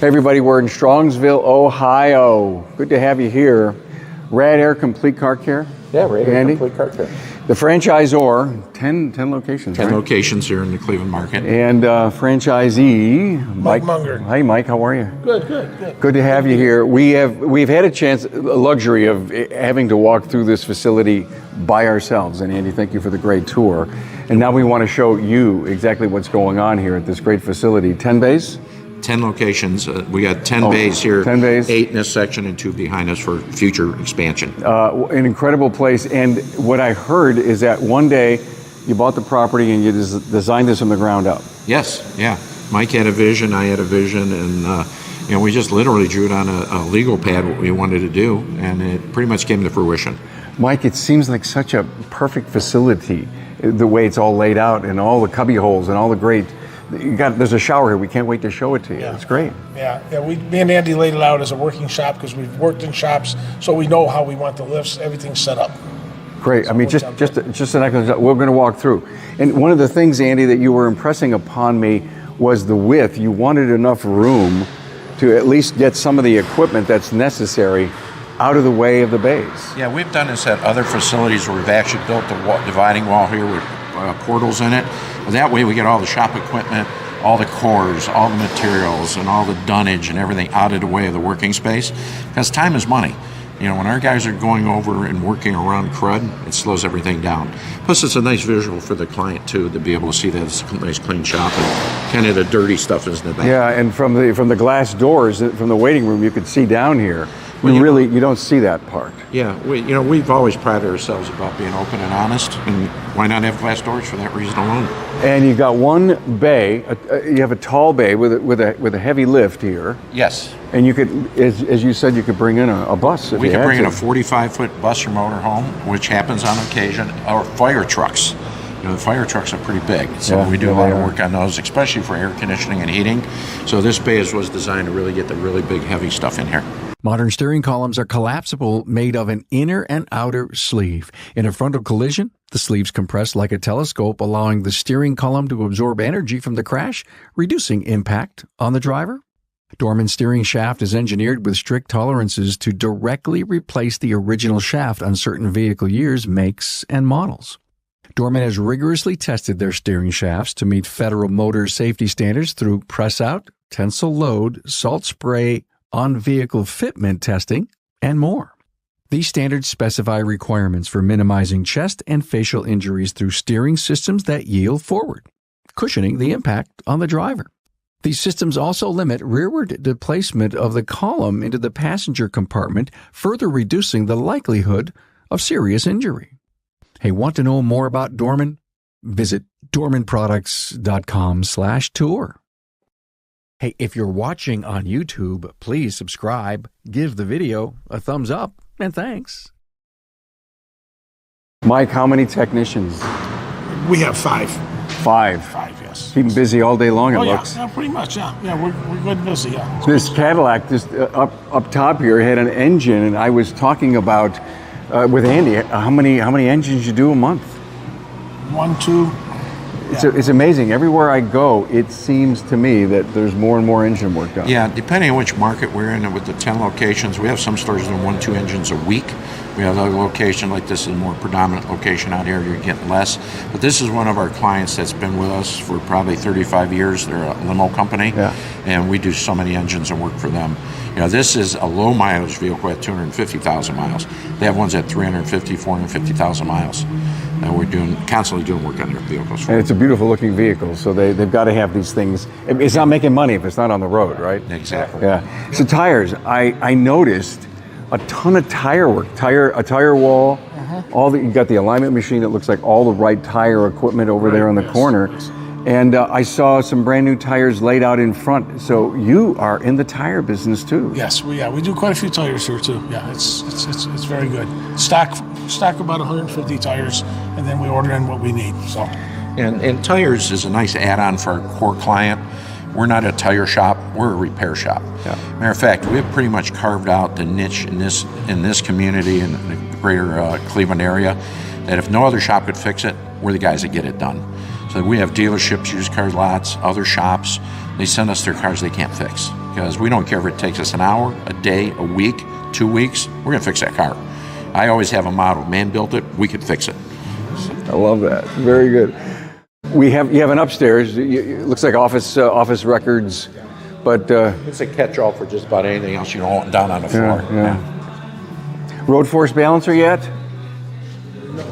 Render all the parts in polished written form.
Hey everybody, we're in Strongsville, Ohio. Good to have you here. Radiator Complete Car Care. Yeah, Radiator Andy? Complete Car Care. The franchisor, 10 locations, 10 right? locations here in the Cleveland market. And franchisee, Mike Munger. Hi Mike, how are you? Good. Good to have you here. We've had a luxury of having to walk through this facility by ourselves. And Andy, thank you for the great tour. And now we want to show you exactly what's going on here at this great facility. 10 bays? 10 locations. We got 10 bays here. 10 bays. 8 in this section and 2 behind us for future expansion. An incredible place. And what I heard is that one day you bought the property and you designed this from the ground up. Yes, yeah. Mike had a vision, I had a vision, and we just literally drew it on a legal pad what we wanted to do, and it pretty much came to fruition. Mike, it seems like such a perfect facility, the way it's all laid out and all the cubby holes and all the great. There's a shower here. We can't wait to show it to you. Yeah. It's great. Yeah. Me and Andy laid it out as a working shop because we've worked in shops, so we know how we want the lifts, everything's set up. Great. I mean, just an excellent. We're going to walk through. And one of the things, Andy, that you were impressing upon me was the width. You wanted enough room to at least get some of the equipment that's necessary out of the way of the bays. Yeah, we've done this at other facilities where we've actually built the dividing wall here with portals in it. That way we get all the shop equipment, all the cores, all the materials, and all the dunnage and everything out of the way of the working space. Because time is money. You know, when our guys are going over and working around crud, it slows everything down. Plus, it's a nice visual for the client, too, to be able to see that it's a nice, clean shop and kind of the dirty stuff is in the back. Yeah, and from the glass doors, from the waiting room, you could see down here. You don't see that part. Yeah, we've always prided ourselves about being open and honest, and why not have glass doors for that reason alone? And you've got one bay. You have a tall bay with a heavy lift here. Yes. And you could, as you said, you could bring in a bus. We could bring in a 45-foot bus or motorhome, which happens on occasion, or fire trucks. The fire trucks are pretty big, so we do a lot of work on those, especially for air conditioning and heating. So this bay was designed to really get the really big, heavy stuff in here. Modern steering columns are collapsible, made of an inner and outer sleeve. In a frontal collision, the sleeves compress like a telescope, allowing the steering column to absorb energy from the crash, reducing impact on the driver. Dorman's steering shaft is engineered with strict tolerances to directly replace the original shaft on certain vehicle years, makes, and models. Dorman has rigorously tested their steering shafts to meet federal motor safety standards through press-out, tensile load, salt spray, on-vehicle fitment testing, and more. These standards specify requirements for minimizing chest and facial injuries through steering systems that yield forward, cushioning the impact on the driver. These systems also limit rearward displacement of the column into the passenger compartment, further reducing the likelihood of serious injury. Hey, want to know more about Dorman? Visit dormanproducts.com/tour. Hey, if you're watching on YouTube, please subscribe, give the video a thumbs up, and thanks. Mike, how many technicians? We have 5. 5. 5, yes. Keep them busy all day long, it looks. Yeah, pretty much, yeah. Yeah, we're good and busy, yeah. This Cadillac, just up top here, had an engine, and I was talking about, with Andy, how many engines you do a month? 1, 2. It's amazing. Everywhere I go, it seems to me that there's more and more engine work done. Yeah, depending on which market we're in, and with the 10 locations, we have some stores doing 1-2 engines a week. We have another location like this is a more predominant location out here. You're getting less. But this is one of our clients that's been with us for probably 35 years. They're a limo company, and we do so many engines and work for them. This is a low mileage vehicle at 250,000 miles. They have ones at 350, 450,000 miles. And we're constantly doing work on their vehicles. And it's a beautiful looking vehicle, so they've got to have these things. It's not making money if it's not on the road, right? Exactly. Yeah. So tires, I noticed a ton of tire work, a tire wall. You got the alignment machine that looks like all the right tire equipment over there on the corner. And I saw some brand new tires laid out in front. So you are in the tire business too. Yes, we do quite a few tires here too. Yeah, it's very good. Stock about 150 tires, and then we order in what we need. So. And tires is a nice add-on for our core client. We're not a tire shop, we're a repair shop. Yeah. Matter of fact, we have pretty much carved out the niche in this community, in the greater Cleveland area, that if no other shop could fix it, we're the guys that get it done. So we have dealerships, used car lots, other shops. They send us their cars they can't fix. because we don't care if it takes us an hour, a day, a week, 2 weeks. We're going to fix that car. I always have a motto: man built it, we could fix it. I love that. Very good. You have an upstairs. It looks like office records, but It's a catch-all for just about anything else you don't want down on the floor. yeah. Road force balancer yet?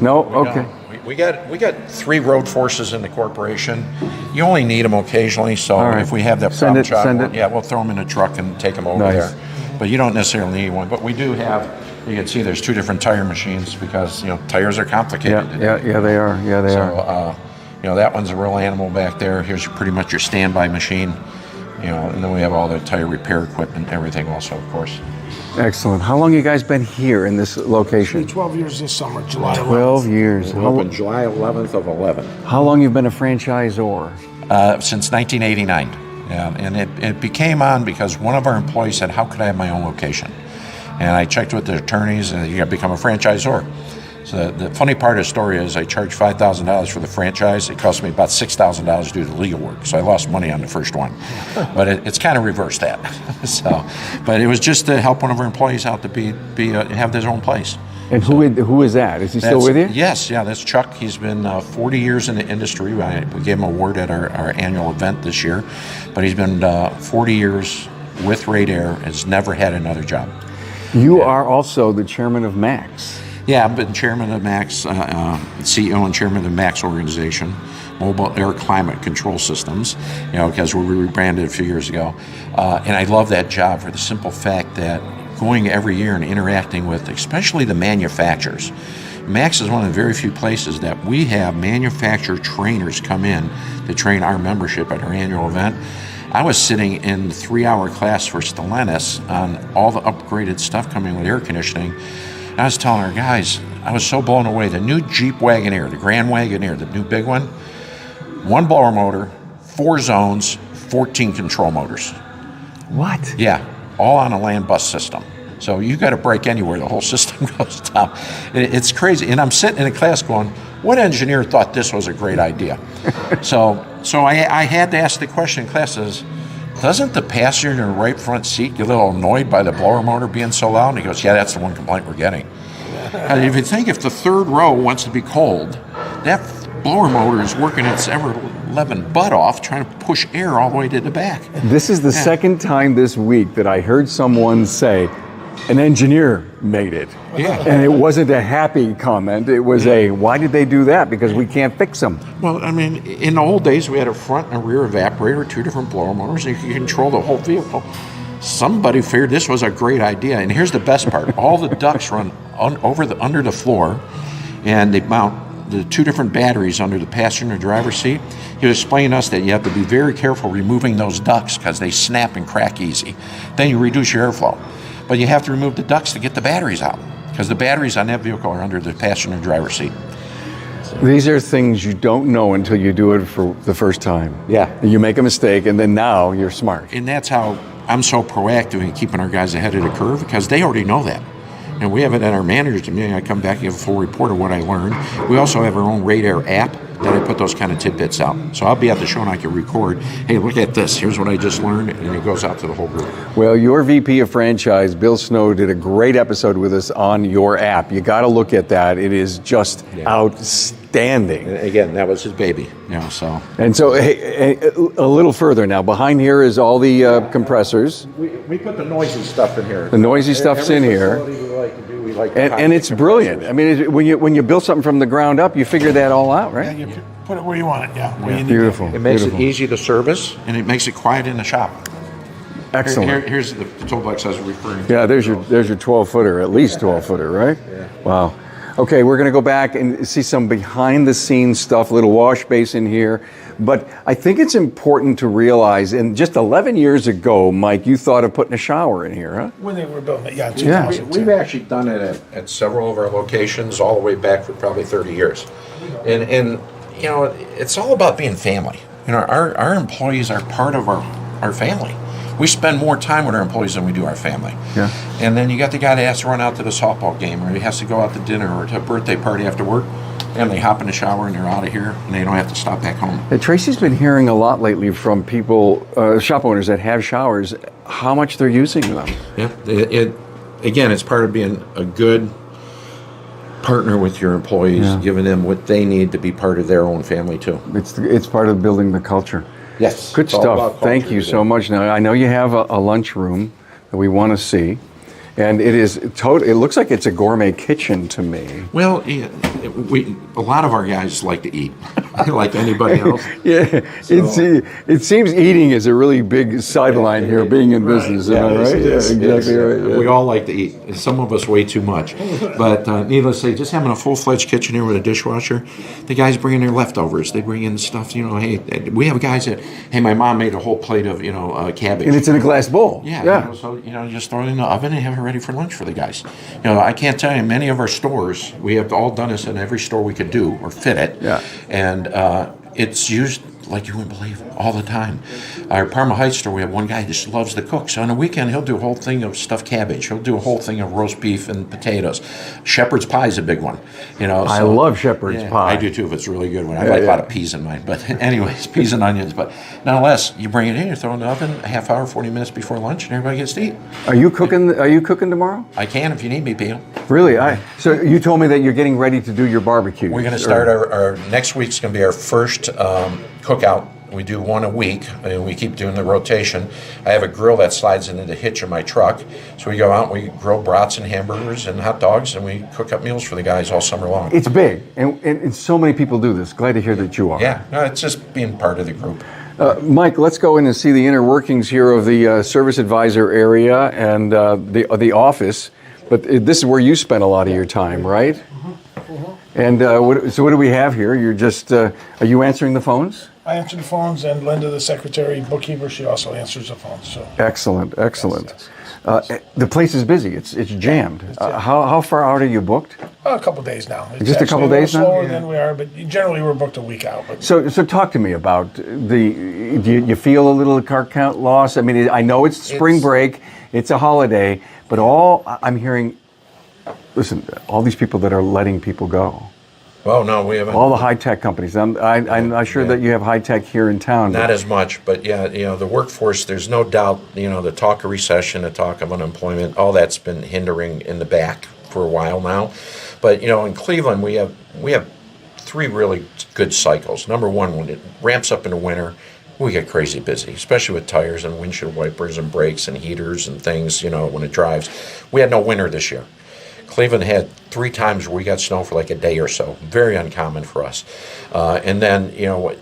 No. Okay. We got 3 road forces in the corporation. You only need them occasionally, so All right. if we have that Send problem it, child, send it. yeah, we'll throw them in a truck and take them over Nice. there. But you don't necessarily need one. But we do have. You can see there's 2 different tire machines because tires are complicated. Yeah, they are. Yeah, they are. So that one's a real animal back there. Here's pretty much your standby machine. And then we have all the tire repair equipment and everything also, of course. Excellent. How long you guys been here in this location? 12 years this summer, July 11th. 12 years. We opened July 11th of 11. How long you've been a franchisor? Since 1989. Yeah, and it became on because one of our employees said, how could I have my own location? And I checked with the attorneys, and you got to become a franchisor. So the funny part of the story is I charged $5,000 for the franchise. It cost me about $6,000 to do the legal work. So I lost money on the first one. But it's kind of reversed that. But it was just to help one of our employees out to have his own place. And who is that? Is he still with you? Yes, yeah, that's Chuck. He's been 40 years in the industry. We gave him an award at our annual event this year. But he's been 40 years with Radiator, has never had another job. You are also the chairman of MAX. Yeah, I've been chairman of MAX, CEO and chairman of the MAX organization, Mobile Air Climate Control Systems, because we rebranded a few years ago. And I love that job for the simple fact that going every year and interacting with especially the manufacturers. MAX is one of the very few places that we have manufacturer trainers come in to train our membership at our annual event. I was sitting in the 3-hour class for Stellantis on all the upgraded stuff coming with air conditioning. I was telling our guys, I was so blown away. The new Jeep Wagoneer, the Grand Wagoneer, the new big one, 1 blower motor, 4 zones, 14 control motors. What? Yeah, all on a land bus system. So you got to brake anywhere, the whole system goes down. It's crazy. And I'm sitting in a class going, what engineer thought this was a great idea? So I had to ask the question in class, doesn't the passenger in the right front seat get a little annoyed by the blower motor being so loud? And he goes, yeah, that's the one complaint we're getting. And if you think if the third row wants to be cold, that blower motor is working its ever-loving butt off trying to push air all the way to the back. This is the second time this week that I heard someone say, an engineer made it. Yeah. And it wasn't a happy comment. It was why did they do that? Because we can't fix them. Well, I mean, in the old days, we had a front and a rear evaporator, 2 different blower motors, and you could control the whole vehicle. Somebody figured this was a great idea. And here's the best part. All the ducts run under the floor, and they mount the 2 different batteries under the passenger and driver's seat. He was explaining to us that you have to be very careful removing those ducts because they snap and crack easy. Then you reduce your airflow. But you have to remove the ducts to get the batteries out because the batteries on that vehicle are under the passenger and driver's seat. These are things you don't know until you do it for the first time. Yeah. You make a mistake, and then now you're smart. And that's how I'm so proactive in keeping our guys ahead of the curve because they already know that. And we have it at our managers meeting. I come back and give a full report of what I learned. We also have our own Radar app that I put those kind of tidbits out. So I'll be at the show and I can record, hey, look at this. Here's what I just learned. And it goes out to the whole group. Well, your VP of Franchise, Bill Snow, did a great episode with us on your app. You got to look at that. It is just outstanding. And again, that was his baby. So. And so, hey, a little further now. Behind here is all the compressors. We put the noisy stuff in here. The noisy stuff's in here. And it's brilliant. I mean, when you build something from the ground up, you figure that all out, right? Yeah, you put it where you want it, where you need Beautiful. It makes beautiful. it easy to service, and it makes it quiet in the shop. Excellent. Here's the toolbox I was referring to. Yeah, there's your 12-footer, at least 12-footer, right? Yeah. Wow. Okay, we're going to go back and see some behind-the-scenes stuff, little wash basin here. But I think it's important to realize, and just 11 years ago, Mike, you thought of putting a shower in here, huh? When they were building it, in Yeah. 2002. We've actually done it at several of our locations all the way back for probably 30 years. And it's all about being family. Our employees are part of our family. we spend more time with our employees than we do our family. Yeah. And then you got the guy that has to run out to the softball game, or he has to go out to dinner or to a birthday party after work, and they hop in the shower and they're out of here, and they don't have to stop back home. Tracy's been hearing a lot lately from people, shop owners that have showers, how much they're using them. Yeah. Again, it's part of being a good partner with your employees, giving them what they need to be part of their own family too. It's part of building the culture. Yes. Good it's all about stuff. Thank culture, you so much. Now, I know you have a lunch room that we want to see, and it looks like it's a gourmet kitchen to me. Well, yeah, a lot of our guys like to eat, like anybody else. Yeah, it seems eating is a really big sideline here, being in business. Yeah, Am I right? Exactly right. Yeah. We all like to eat. Some of us way too much. But needless to say, just having a full-fledged kitchen here with a dishwasher, the guys bring in their leftovers. They bring in stuff, hey, we have guys that, hey, my mom made a whole plate of, cabbage. And it's in a glass bowl. Yeah. So, you just throw it in the oven and have it ready for lunch for the guys. I can't tell you, many of our stores, we have all done this in every store we could do or fit it. Yeah. And it's used like you wouldn't believe all the time. Our Parma Heights store, we have one guy who just loves to cook. So on a weekend, he'll do a whole thing of stuffed cabbage. He'll do a whole thing of roast beef and potatoes. Shepherd's pie is a big one. I love shepherd's pie. I do too, if it's a really good one. I like a lot of peas in mine. But anyways, peas and onions. But nonetheless, you bring it in, you throw it in the oven a half hour, 40 minutes before lunch, and everybody gets to eat. Are you cooking tomorrow? I can if you need me, Peel. Really? So you told me that you're getting ready to do your barbecue. We're going to start our next week's going to be our first cookout. We do one a week, and we keep doing the rotation. I have a grill that slides into the hitch of my truck, so we go out and we grill brats and hamburgers and hot dogs, and we cook up meals for the guys all summer long. It's big, and so many people do this. Glad to hear that you are. Yeah, no, it's just being part of the group. Mike, let's go in and see the inner workings here of the service advisor area and the office. But this is where you spend a lot of your time, right? And what do we have here? You're just, are you answering the phones? I answer the phones, and Linda, the secretary, bookkeeper, she also answers the phones. So Excellent. Yes. The place is busy. It's jammed. How far out are you booked? a couple days now. It's Just a couple actually days now? slower than we are, but generally we're booked a week out. But So talk to me about do you feel a little car count loss? I mean, I know it's spring break, it's a holiday, but I'm hearing, listen, all these people that are letting people go. Well, no, we haven't. All the high-tech companies. I'm not sure that you have high-tech here in town. Not as much, but yeah, the workforce, there's no doubt, the talk of recession, the talk of unemployment, all that's been hindering in the back for a while now. But, in Cleveland, we have three really good cycles. Number one, when it ramps up in the winter, we get crazy busy, especially with tires and windshield wipers and brakes and heaters and things, when it drives. We had no winter this year. Cleveland had 3 times where we got snow for like a day or so. Very uncommon for us. And then,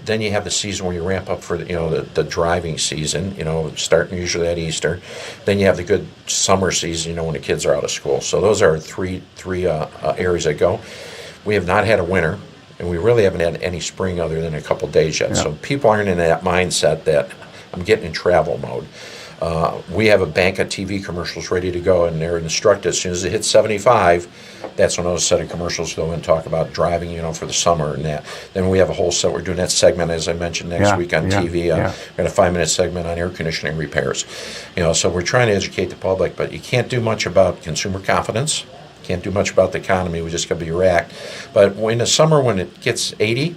then you have the season where you ramp up for the driving season, starting usually at Easter. Then you have the good summer season, when the kids are out of school. So those are three areas that go. We have not had a winter, and we really haven't had any spring other than a couple days yet. Yeah. So people aren't in that mindset that I'm getting in travel mode. We have a bank of TV commercials ready to go, and they're instructed as soon as it hits 75, that's when those set of commercials go and talk about driving, for the summer and that. Then we have a whole set. We're doing that segment, as I mentioned, next week on TV. We got a 5-minute segment on air conditioning repairs. So we're trying to educate the public, but you can't do much about consumer confidence. Can't do much about the economy. We just got to react. But in the summer, when it gets 80,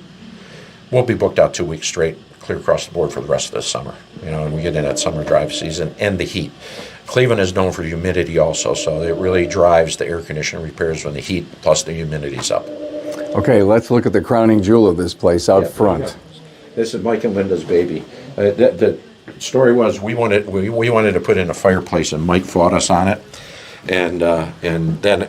we'll be booked out 2 weeks straight, clear across the board for the rest of the summer, and we get in that summer drive season and the heat. Cleveland is known for humidity also, so it really drives the air conditioning repairs when the heat plus the humidity's up. Okay, let's look at the crowning jewel of this place out front. This is Mike and Linda's baby. The story was we wanted to put in a fireplace, and Mike fought us on it. And then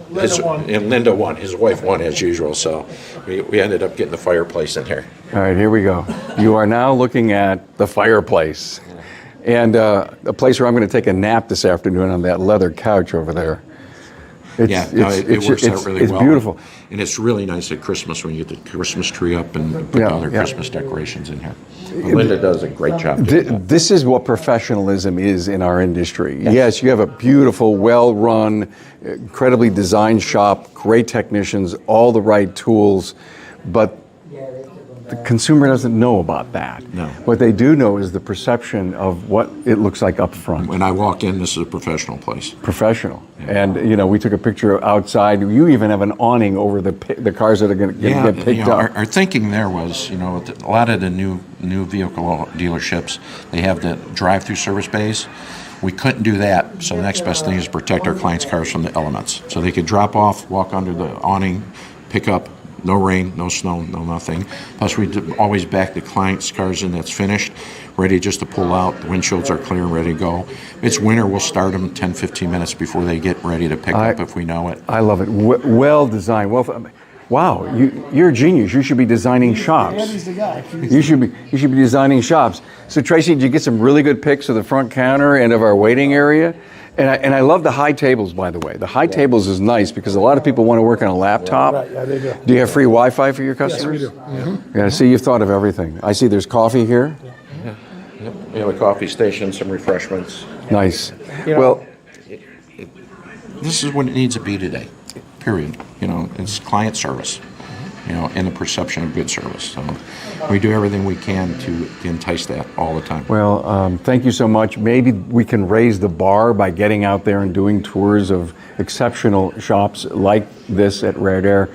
Linda won. His wife won as usual. So we ended up getting the fireplace in here. All right, here we go. You are now looking at the fireplace, and a place where I'm going to take a nap this afternoon on that leather couch over there. It works out really well. It's beautiful. And it's really nice at Christmas when you get the Christmas tree up and put all their Christmas decorations in here. Linda does a great job. This is what professionalism is in our industry. Yes, you have a beautiful, well-run, incredibly designed shop, great technicians, all the right tools, but the consumer doesn't know about that. No. What they do know is the perception of what it looks like up front. When I walk in, this is a professional place. Professional. And, we took a picture outside. You even have an awning over the cars that are going to get picked up. Our thinking there was, a lot of the new vehicle dealerships, they have the drive-through service bays. We couldn't do that, so the next best thing is protect our clients' cars from the elements. So they could drop off, walk under the awning, pick up, no rain, no snow, no nothing. Plus, we always back the client's cars in that's finished, ready just to pull out. The windshields are clear and ready to go. If it's winter, we'll start them 10, 15 minutes before they get ready to pick up if we know it. I love it. Well designed. Wow, you're a genius. You should be designing shops. Andy's the guy. You should be designing shops. So Tracy, did you get some really good pics of the front counter and of our waiting area? And I love the high tables, by the way. The high tables is nice because a lot of people want to work on a laptop. Right, yeah, they do. Do you have free Wi-Fi for your customers? Yes, we do. Mm-hmm. Yeah, I see you've thought of everything. I see there's coffee here. Yep. We have a coffee station, some refreshments. Nice. This is what it needs to be today, period. It's client service, and the perception of good service. So we do everything we can to entice that all the time. Well, thank you so much. Maybe we can raise the bar by getting out there and doing tours of exceptional shops like this at Radair.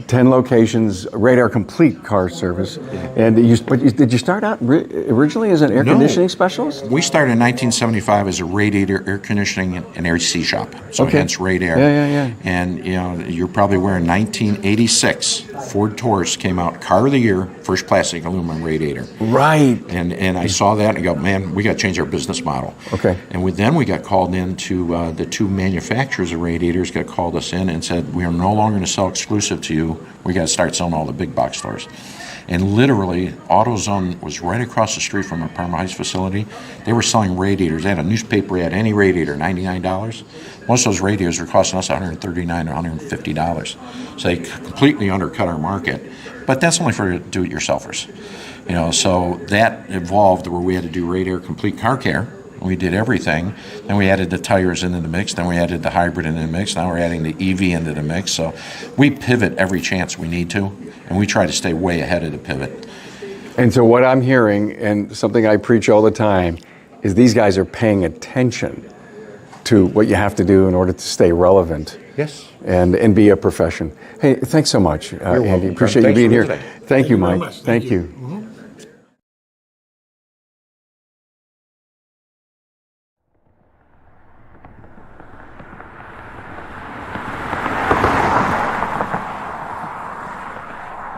10 locations, Radar complete car service. And did you start out originally as an air conditioning specialist? We started in 1975 as a radiator, air conditioning, and AC shop. So hence Radair. Yeah. And you're probably aware in 1986, Ford Taurus came out, car of the year, first plastic aluminum radiator. Right. And I saw that and go, man, we got to change our business model. Okay. And then we got called in to the two manufacturers of radiators got called us in and said, we are no longer going to sell exclusive to you. We got to start selling all the big box stores. And literally, AutoZone was right across the street from our Parma Heights facility. They were selling radiators. They had a newspaper ad, any radiator, $99. Most of those radiators were costing us $139 or $150. So they completely undercut our market. But that's only for do-it-yourselfers. So that evolved where we had to do Radair complete car care. We did everything. Then we added the tires into the mix. Then we added the hybrid into the mix. Now we're adding the EV into the mix. So we pivot every chance we need to, and we try to stay way ahead of the pivot. And so what I'm hearing, and something I preach all the time, is these guys are paying attention to what you have to do in order to stay relevant. Yes. And be a profession. Hey, thanks so much, Andy. welcome. Appreciate you Thanks being for here. today. Thank you, very Mike. much. Thank you.